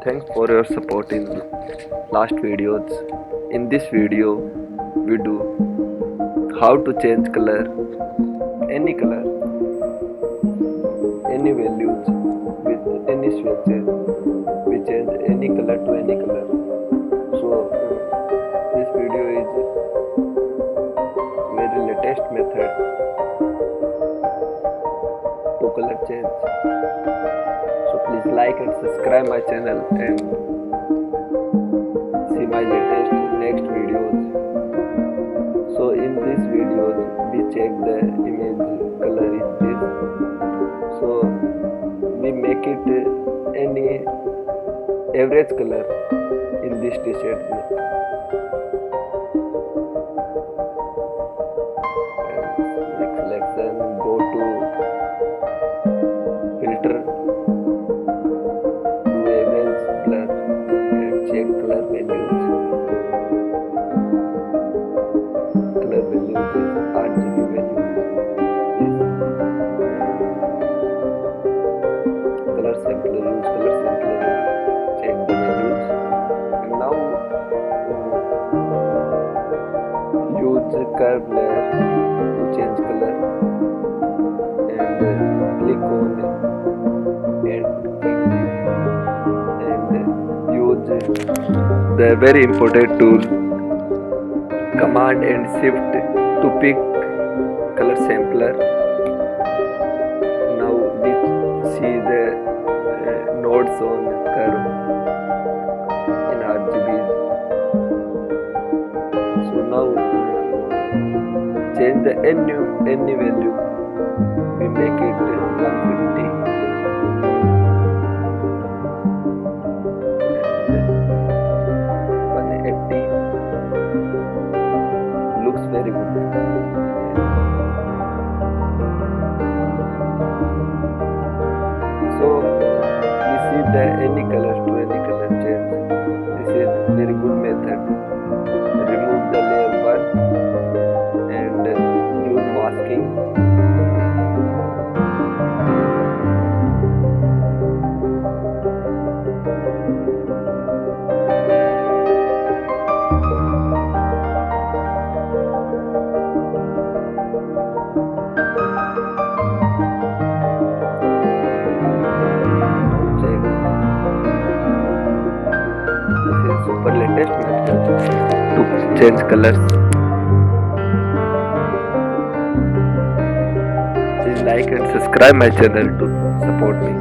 Thanks for your support in last videos. In this video, we do how to change color, any color, any values with any switches. We change any color to any color. So this video is very latest method to color change. So please like and subscribe my channel and see my latest next videos. So in this video we check the image color is this. So we make it any average color in this t-shirt. Next selection, go to filter, do average blur and check color values. Color values is RGB values. Color sampler, use color sampler, check the values. And now use curve layer to change color and click on and use the very important tool command and shift to pick color sampler. Now we see the nodes on curve in RGBs. So now change the any value. We make it 150 and 180. Looks very good. So we see the any color to any color change. This is very good method. Remove the layer 1 and use masking. Super latest method to change colors. Please like and subscribe my channel to support me.